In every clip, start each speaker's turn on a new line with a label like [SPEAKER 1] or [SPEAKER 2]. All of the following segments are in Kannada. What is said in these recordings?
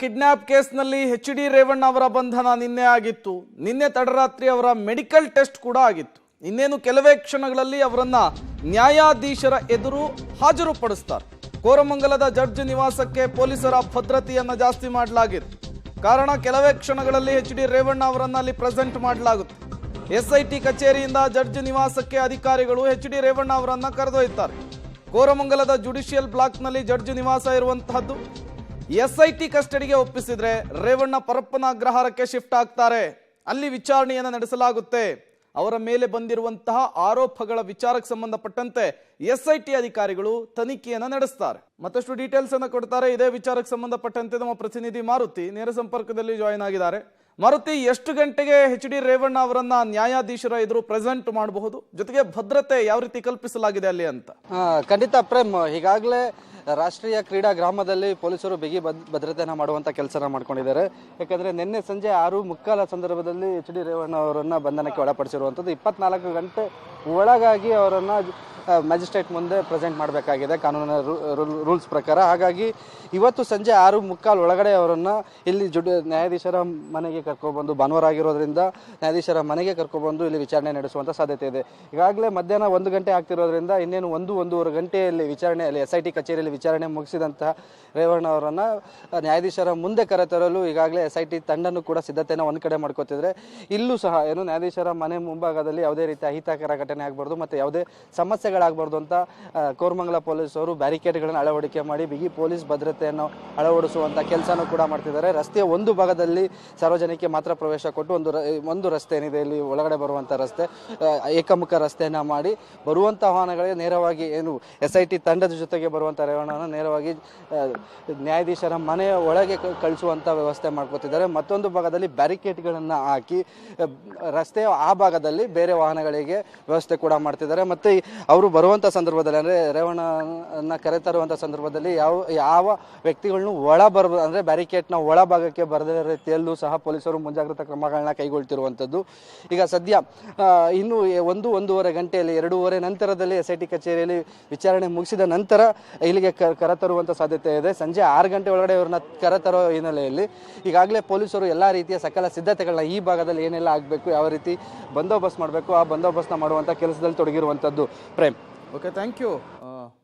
[SPEAKER 1] ಕಿಡ್ನಾಪ್ ಕೇಸ್ನಲ್ಲಿ ಎಚ್.ಡಿ. ರೇವಣ್ಣ ಅವರ ಬಂಧನ ನಿನ್ನೆ ಆಗಿತ್ತು. ನಿನ್ನೆ ತಡರಾತ್ರಿ ಅವರ ಮೆಡಿಕಲ್ ಟೆಸ್ಟ್ ಕೂಡ ಆಗಿತ್ತು. ಇನ್ನೇನು ಕೆಲವೇ ಕ್ಷಣಗಳಲ್ಲಿ ಅವರನ್ನ ನ್ಯಾಯಾಧೀಶರ ಎದುರು ಹಾಜರುಪಡಿಸ್ತಾರೆ. ಕೋರಮಂಗಲದ ಜಡ್ಜ್ ನಿವಾಸಕ್ಕೆ ಪೊಲೀಸರ ಭದ್ರತೆಯನ್ನ ಜಾಸ್ತಿ ಮಾಡಲಾಗಿದೆ. ಕಾರಣ ಕೆಲವೇ ಕ್ಷಣಗಳಲ್ಲಿ ಎಚ್.ಡಿ. ರೇವಣ್ಣ ಅವರನ್ನ ಅಲ್ಲಿ ಪ್ರೆಸೆಂಟ್ ಮಾಡಲಾಗುತ್ತೆ. ಎಸ್ಐಟಿ ಕಚೇರಿಯಿಂದ ಜಡ್ಜ್ ನಿವಾಸಕ್ಕೆ ಅಧಿಕಾರಿಗಳು ಎಚ್.ಡಿ. ರೇವಣ್ಣ ಅವರನ್ನ ಕರೆದೊಯ್ಯುತ್ತಾರೆ. ಕೋರಮಂಗಲದ ಜುಡಿಷಿಯಲ್ ಬ್ಲಾಕ್ನಲ್ಲಿ ಜಡ್ಜ್ ನಿವಾಸ ಇರುವಂತಹದ್ದು. ಎಸ್ಐಟಿ ಕಸ್ಟಡಿಗೆ ಒಪ್ಪಿಸಿದ್ರೆ ರೇವಣ್ಣ ಪರಪ್ಪನ ಅಗ್ರಹಾರಕ್ಕೆ ಶಿಫ್ಟ್ ಆಗ್ತಾರೆ. ಅಲ್ಲಿ ವಿಚಾರಣೆಯನ್ನು ನಡೆಸಲಾಗುತ್ತೆ. ಅವರ ಮೇಲೆ ಬಂದಿರುವಂತಹ ಆರೋಪಗಳ ವಿಚಾರಕ್ಕೆ ಸಂಬಂಧಪಟ್ಟಂತೆ ಎಸ್ಐಟಿ ಅಧಿಕಾರಿಗಳು ತನಿಖೆಯನ್ನು ನಡೆಸ್ತಾರೆ. ಮತ್ತಷ್ಟು ಡೀಟೇಲ್ಸ್ ಅನ್ನು ಕೊಡ್ತಾರೆ. ಇದೇ ವಿಚಾರಕ್ಕೆ ಸಂಬಂಧಪಟ್ಟಂತೆ ನಮ್ಮ ಪ್ರತಿನಿಧಿ ಮಾರುತಿ ನೇರ ಸಂಪರ್ಕದಲ್ಲಿ ಜಾಯಿನ್ ಆಗಿದ್ದಾರೆ. ಮಾರುತಿ, ಎಷ್ಟು ಗಂಟೆಗೆ ಎಚ್.ಡಿ. ರೇವಣ್ಣ ಅವರನ್ನ ನ್ಯಾಯಾಧೀಶರ ಎದುರು ಪ್ರೆಸೆಂಟ್ ಮಾಡಬಹುದು? ಜೊತೆಗೆ ಭದ್ರತೆ ಯಾವ ರೀತಿ ಕಲ್ಪಿಸಲಾಗಿದೆ ಅಲ್ಲಿ ಅಂತ?
[SPEAKER 2] ಖಂಡಿತ ಪ್ರೇಮ್, ಈಗಾಗಲೇ ರಾಷ್ಟ್ರೀಯ ಕ್ರೀಡಾ ಗ್ರಾಮದಲ್ಲಿ ಪೊಲೀಸರು ಬಿಗಿ ಭದ್ರತೆಯನ್ನು ಮಾಡುವಂಥ ಕೆಲಸನ ಮಾಡ್ಕೊಂಡಿದ್ದಾರೆ. ಯಾಕಂದರೆ ನಿನ್ನೆ ಸಂಜೆ 6:45 ಸಂದರ್ಭದಲ್ಲಿ ಎಚ್.ಡಿ. ರೇವಣ್ಣ ಅವರನ್ನು ಬಂಧನಕ್ಕೆ ಒಳಪಡಿಸಿರುವಂಥದ್ದು. 24 ಗಂಟೆ ಒಳಗಾಗಿ ಅವರನ್ನು ಮ್ಯಾಜಿಸ್ಟ್ರೇಟ್ ಮುಂದೆ ಪ್ರೆಸೆಂಟ್ ಮಾಡಬೇಕಾಗಿದೆ ಕಾನೂನಿನ ರೂಲ್ಸ್ ಪ್ರಕಾರ. ಹಾಗಾಗಿ ಇವತ್ತು ಸಂಜೆ 6:45 ಒಳಗಡೆ ಅವರನ್ನು ಇಲ್ಲಿ ನ್ಯಾಯಾಧೀಶರ ಮನೆಗೆ ಕರ್ಕೊಬಂದು, ಭಾನುವಾರ ಆಗಿರೋದ್ರಿಂದ ನ್ಯಾಯಾಧೀಶರ ಮನೆಗೆ ಕರ್ಕೊಬಂದು ಇಲ್ಲಿ ವಿಚಾರಣೆ ನಡೆಸುವಂಥ ಸಾಧ್ಯತೆ ಇದೆ. ಈಗಾಗಲೇ ಮಧ್ಯಾಹ್ನ 1 ಗಂಟೆ ಆಗ್ತಿರೋದ್ರಿಂದ ಇನ್ನೇನು 1-1.5 ಗಂಟೆಯಲ್ಲಿ ವಿಚಾರಣೆಯಲ್ಲಿ ಎಸ್ಐಟಿ ಕಚೇರಿಯಲ್ಲಿ ವಿಚಾರಣೆ ಮುಗಿಸಿದಂತಹ ರೇವಣ್ಣ ಅವರನ್ನು ನ್ಯಾಯಾಧೀಶರ ಮುಂದೆ ಕರೆತರಲು ಈಗಾಗಲೇ ಎಸ್ಐಟಿ ತಂಡನೂ ಕೂಡ ಸಿದ್ಧತೆಯನ್ನು ಒಂದು ಕಡೆ ಮಾಡ್ಕೋತಿದ್ರೆ, ಇಲ್ಲೂ ಸಹ ಏನು ನ್ಯಾಯಾಧೀಶರ ಮನೆ ಮುಂಭಾಗದಲ್ಲಿ ಯಾವುದೇ ರೀತಿ ಅಹಿತಕರ ಘಟನೆ ಆಗಬಾರ್ದು ಮತ್ತು ಯಾವುದೇ ಸಮಸ್ಯೆಗಳಾಗಬಾರ್ದು ಅಂತ ಕೋರಮಂಗಲ ಪೊಲೀಸರು ಬ್ಯಾರಿಕೇಡ್ಗಳನ್ನು ಅಳವಡಿಕೆ ಮಾಡಿ ಬಿಗಿ ಪೊಲೀಸ್ ಭದ್ರತೆಯನ್ನು ಅಳವಡಿಸುವಂಥ ಕೆಲಸನೂ ಕೂಡ ಮಾಡ್ತಿದ್ದಾರೆ. ರಸ್ತೆಯ ಒಂದು ಭಾಗದಲ್ಲಿ ಸಾರ್ವಜನಿಕ ಮಾತ್ರ ಪ್ರವೇಶ ಕೊಟ್ಟು ಒಂದು ರಸ್ತೆ ಏನಿದೆ ಇಲ್ಲಿ ಒಳಗಡೆ ಬರುವಂಥ ರಸ್ತೆ ಏಕಮುಖ ರಸ್ತೆಯನ್ನು ಮಾಡಿ ಬರುವಂಥ ವಾಹನಗಳಿಗೆ ನೇರವಾಗಿ ಏನು ಎಸ್ಐಟಿ ತಂಡದ ಜೊತೆಗೆ ಬರುವಂಥ ರೇವಣ್ಣನ ನೇರವಾಗಿ ನ್ಯಾಯಾಧೀಶರ ಮನೆಯ ಒಳಗೆ ಕಳಿಸುವಂಥ ವ್ಯವಸ್ಥೆ ಮಾಡ್ಕೊತಿದ್ದಾರೆ. ಮತ್ತೊಂದು ಭಾಗದಲ್ಲಿ ಬ್ಯಾರಿಕೇಡ್ಗಳನ್ನು ಹಾಕಿ ರಸ್ತೆಯ ಆ ಭಾಗದಲ್ಲಿ ಬೇರೆ ವಾಹನಗಳಿಗೆ ವ್ಯವಸ್ಥೆ ಕೂಡ ಮಾಡ್ತಿದ್ದಾರೆ. ಮತ್ತು ಅವರು ಬರುವಂಥ ಸಂದರ್ಭದಲ್ಲಿ ಅಂದರೆ ರೇವಣ್ಣನ ಕರೆತರುವಂಥ ಸಂದರ್ಭದಲ್ಲಿ ಯಾವ ವ್ಯಕ್ತಿಗಳನ್ನು ಅಂದರೆ ಬ್ಯಾರಿಕೇಡ್ನ ಒಳಭಾಗಕ್ಕೆ ಬರದ ರೀತಿಯಲ್ಲೂ ಸಹ ಪೊಲೀಸರು ಮುಂಜಾಗ್ರತಾ ಕ್ರಮಗಳನ್ನ ಕೈಗೊಳ್ತಿರುವಂಥದ್ದು. ಈಗ ಸದ್ಯ ಇನ್ನು 1-1.5 ಗಂಟೆಯಲ್ಲಿ 2:30 ನಂತರದಲ್ಲಿ ಎಸ್ಐಟಿ ಕಚೇರಿಯಲ್ಲಿ ವಿಚಾರಣೆ ಮುಗಿಸಿದ ನಂತರ ಇಲ್ಲಿಗೆ ಕರೆತರುವಂಥ ಸಾಧ್ಯತೆ ಇದೆ. ಸಂಜೆ 6 ಗಂಟೆ ಒಳಗಡೆ ಇವ್ರನ್ನ ಕರೆತರೋ ಹಿನ್ನೆಲೆಯಲ್ಲಿ ಈಗಾಗಲೇ ಪೊಲೀಸರು ಎಲ್ಲ ರೀತಿಯ ಸಕಲ ಸಿದ್ಧತೆಗಳನ್ನ ಈ ಭಾಗದಲ್ಲಿ ಏನೆಲ್ಲ ಆಗಬೇಕು, ಯಾವ ರೀತಿ ಬಂದೋಬಸ್ತ್ ಮಾಡಬೇಕು, ಆ ಬಂದೋಬಸ್ತ್ನ ಮಾಡುವಂಥ ಕೆಲಸದಲ್ಲಿ ತೊಡಗಿರುವಂಥದ್ದು. Prem,
[SPEAKER 1] okay, thank you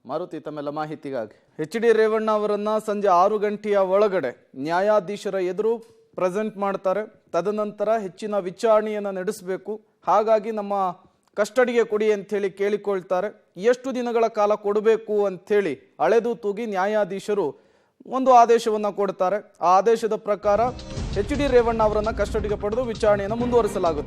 [SPEAKER 1] Maruti ತಮ್ಮೆಲ್ಲ ಮಾಹಿತಿಗಾಗಿ. ಎಚ್.ಡಿ. ರೇವಣ್ಣ ಅವರನ್ನ ಸಂಜೆ 6 ಗಂಟೆಯ ಒಳಗಡೆ ನ್ಯಾಯಾಧೀಶರ ಎದುರು ಪ್ರೆಸೆಂಟ್ ಮಾಡ್ತಾರೆ. ತದನಂತರ ಹೆಚ್ಚಿನ ವಿಚಾರಣೆಯನ್ನು ನಡೆಸಬೇಕು. ಹಾಗಾಗಿ ನಮ್ಮ ಕಸ್ಟಡಿಗೆ ಕೊಡಿ ಅಂಥೇಳಿ ಕೇಳಿಕೊಳ್ತಾರೆ. ಎಷ್ಟು ದಿನಗಳ ಕಾಲ ಕೊಡಬೇಕು ಅಂಥೇಳಿ ಅಳೆದು ತೂಗಿ ನ್ಯಾಯಾಧೀಶರು ಒಂದು ಆದೇಶವನ್ನು ಕೊಡ್ತಾರೆ. ಆ ಆದೇಶದ ಪ್ರಕಾರ ಎಚ್.ಡಿ. ರೇವಣ್ಣ ಅವರನ್ನ ಕಸ್ಟಡಿಗೆ ಪಡೆದು ವಿಚಾರಣೆಯನ್ನು ಮುಂದುವರಿಸಲಾಗುತ್ತೆ.